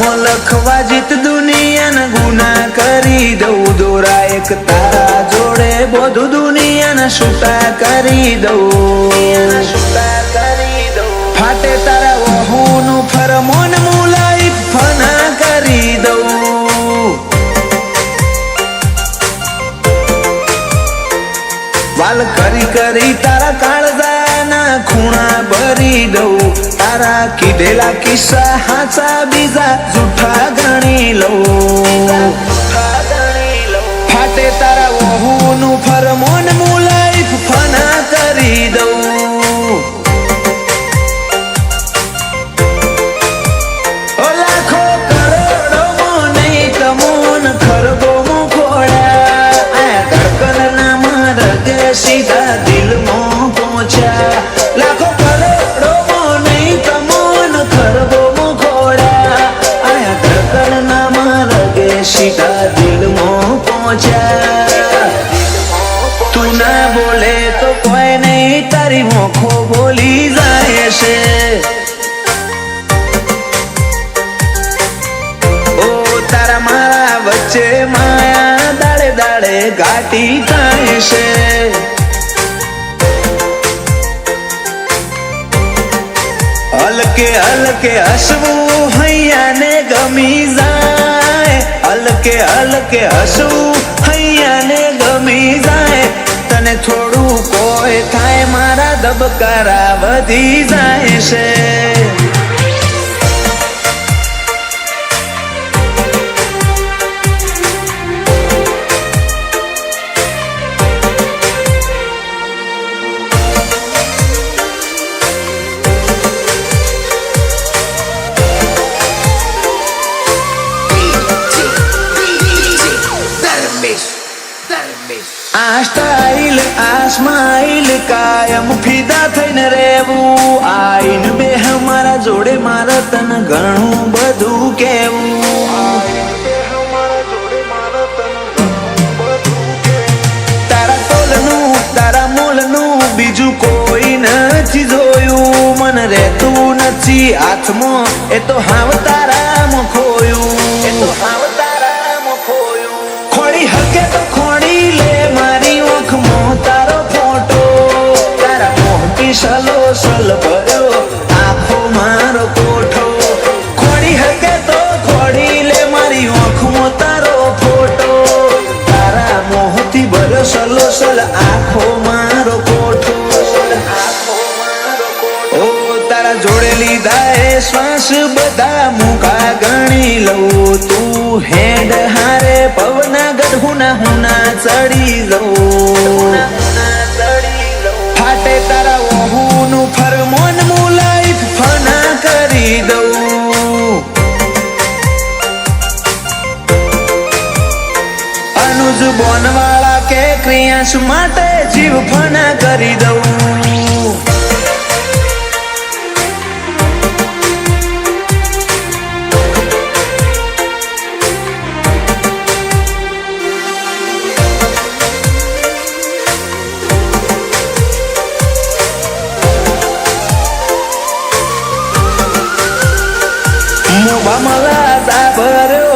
લખવા જીત દુનિયાના ગુના કરી દઉં દોરા એક તારા જોડે બધું દુનિયાના છૂટા કરી દઉં ફાટે તારા વહુનું ફરમોન મુલાઈ ફના કરી દઉં વાલ કરી કરી તારા કાળજાના ખૂણા ભરી દઉં તારા કીધેલા કિસ્સા હાચા બીજા જૂઠા ગણી લઉં ફાટે તારા વહુનું ફરમોન મુલાઈ ફના કરી દઉં લાખો કરોડો નહીં તમોન ખરબો ખોડા આ ધડકનના માર્ગે સીધા દિલમાં પહોંચ્યા લાખો કરોડો નહીં તમોન ખરબો ખોડા આ ધડકનના માર્ગે સીધા દિલમાં પહોંચ્યા તું ના બોલે તો કોઈ નહીં તારી મોખો બોલી જાય છે તારા મારા વચ્ચે માયા દાડે દાડે ઘાટી થાય છે હલકે હલકે હસવું હૈયાને ગમી જાય હલકે હલકે હસવું હૈયાને ગમી જાય તને થોડું કોઈ થાય મારા ધબકારા વધી જાય છે આ સ્ટાઇલ આ સ્માઇલ કાયમ ફિદા થઈને રહેવું આઈન બે મારા જોડે મારે તને ઘણું બધું કેવું તારા તોલનું તારા મોલનું બીજું કોઈ નથી જોયું મને રહેતું નથી હાથમાં એ તો હાવ તારામાં ખોયું એ તો હાવ તારામાં ખોયું ખોડી હકે તો ખોડી લે મારી ઓખમાં તારો ફોટો તારા મોટી સલો સલ ભર્યો આખો મારો કોઠો ખોડી હકે તો ખોડી લે મારી ઓખમાં તારો ફોટો તારા મોહથી ભર્યો સલો સલ આખો મારો કોઠો ઓ તારા જોડે લીધા એ શ્વાસ બધા મુકા ગણી લઉં તું હેડ હારે પવના ગઢુના હુના ચડી લઉં ફાટે તારા વહુનું ફરમોન મુલાઈ ફના કરી દઉં અનુજ બોનવાળા કે ક્રિયાંશ માટે જીવ ફના કરી દઉં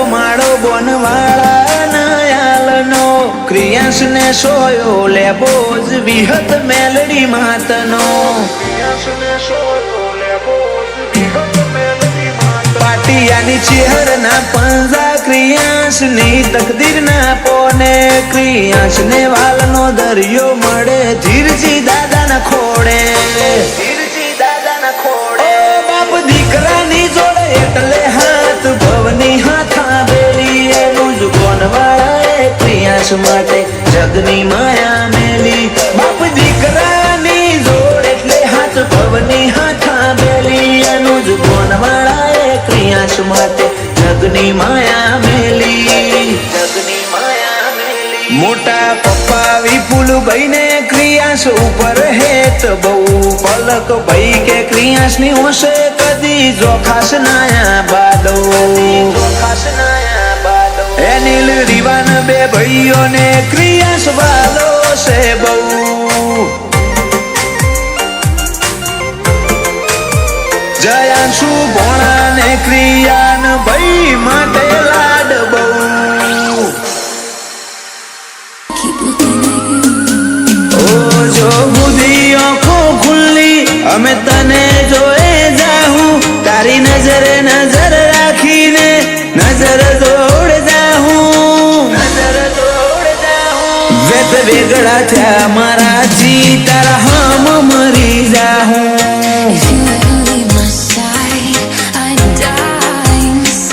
માળો બોનવાળા નયાલનો ક્રિયાંશ ને સોયો લેબો જ વિહત મેલડી માતનો પાટિયાની ચેહર ના પંજા ક્રિયાંશ ની તકદીર ના પોને ક્રિયાંશ ને વાલનો દરિયો મળે ધીરજી દાદા ના ખોડે બાપ દીકરાની જોડે એટલે હાથ ભવની હાથા બેલી એનું જ બોનવાળા ક્રિયાંશ માટે જગની માયા મેલી બાપ દીકરાની જોડે એટલે હાથ ભવની હાથા બેલી એનું જ બોનવાળા ક્રિયાંશ માટે જગની માયા મેલી જગની માયા મેલી મોટા પપ્પા વિપુલ ભાઈ ને ક્રિયાંશ ઉપર હેત બહુ પલક ભાઈ કે ક્રિયાંશ ની હોશે કદી જોખાશ નાયા બાદો એનિલ રીવાન બે ભાઈઓને ક્રિયાંશ વાલો છે બહુ જયાંશુ ભોણા ને ક્રિયાન ભાઈ નજરે નજર રાખીને નજર જોડ જાઉં વેત વેગળા થયા મારાથી તારા હમ મરી જાઉં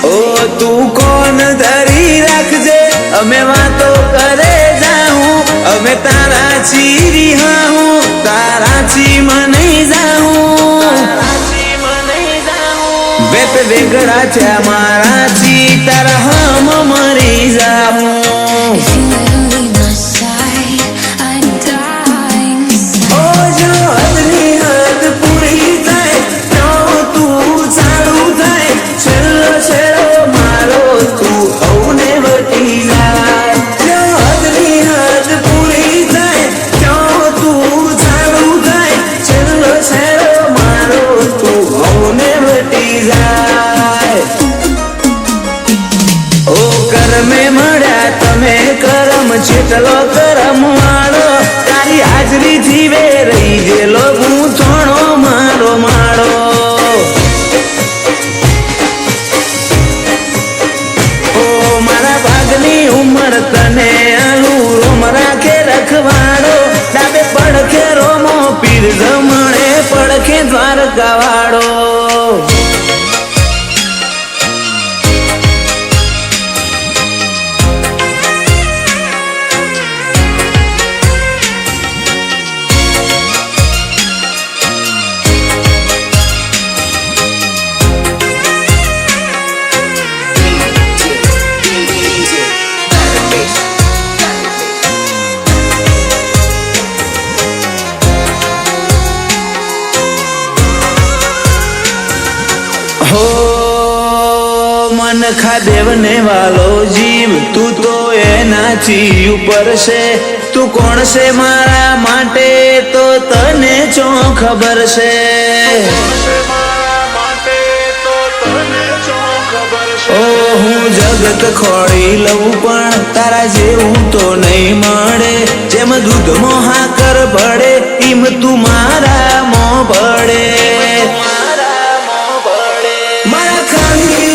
ઓ તું કોણ ધરી રાખજે અમે વાતો કરે જાઉં અમે તારા ચીરી હાઉં તારાથી મને જાઉં વેત વેગળા થયા મારાથી તારા હમ મરી જાઉં ચેટલો કરમ વાળો તારી હાજરી જીવે રહી ગયેલો હું થોડો મારો માળો ઓ મારા ભાગની ઉંમર તને આલું રોમ રાખે રખવાડો ડાબે પડખે રોમો પીર જમણે પડખે દ્વારકા વાળો મનખા દેવને વાલો જીવ તું તો એનાથી ઉપર છે તું કોણ છે મારા માટે તો તને ચો ખબર છે ઓ હું જગત ખોળી લઉં પણ તારા જેવું તો નહીં મળે જેમ દૂધમાં હાકર ભળે એમ તું મારા મોં ભળે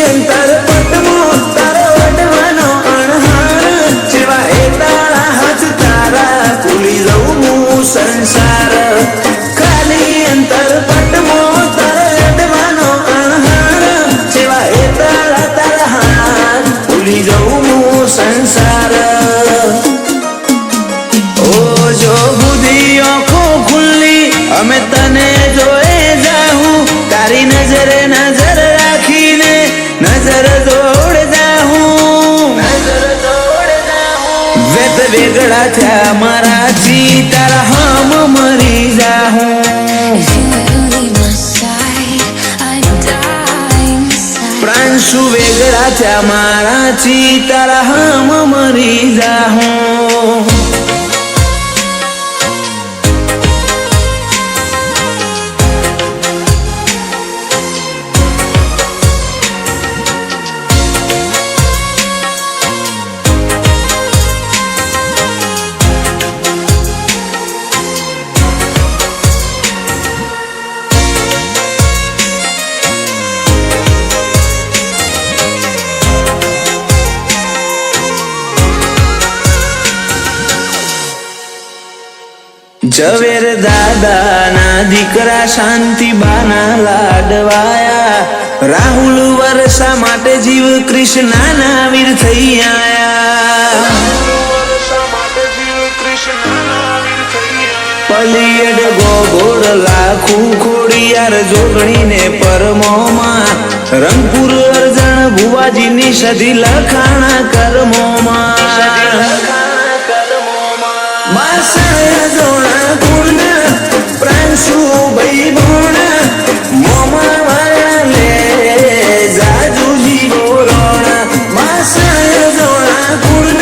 અંતર પટમો તારો અડવાનો અણહાર જેવા એ તારા હાથ તારા ભૂલી લઉં હું સંસાર ખાલી અંતર પટમો તારો અડવાનો અણહાર જેવા એ તારા હાથ ભૂલી લઉં હું સંસાર ઓ જો બુદ્ધિ આંખો ખુલ્લી અમે તને જોએ જાઉં તારી નજરે નજર રાખીને નજર જોડ જાઉં વેત વેગળા થયા મારાથી તારા હમ મરી જાઉં પ્રાંશુ વેગળા થયા મારાથી તારા હમ મરી જાઉં ઝવેર દાદાના દીકરા શાંતિબાના લાડવાયા રાહુલ વર્ષા માટે જીવ કૃષ્ણના વીર થઈ આયા પલિયડ ગોગોળ લાખું ખોડિયાર જોગણીને પરમોમાં રંગપુર અરજણ ભુવાજીની સધી લખાણા કર્મોમાં માસા જોણા ગુણ પ્રાંશુ ભાઈ ભોણ મોમા વાળા લે જાજુ જીવો રોણ માસા જોણા ગુણ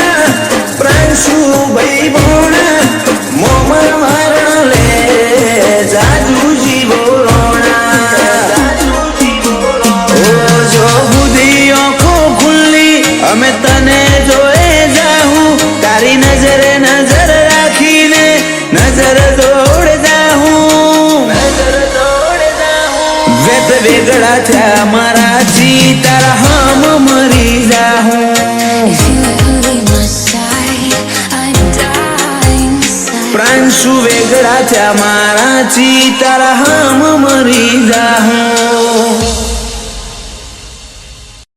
પ્રાંશુ ભાઈ ભોણ મોમા વાળા લે જાજુ જીવો રોણ ઓ જો બુદ્ધિ આંખો ખુલ્લી અમે તને જોએ જાઉં તારી નજરે નજર નજર જોડ જાઉં વેત વેગળા થયા મારાથી તારા હામ મરી જાહું If you ever leave my side, I'm dying inside. Pranshu વેગળા થયા મારાથી તારા હામ મરી જાહું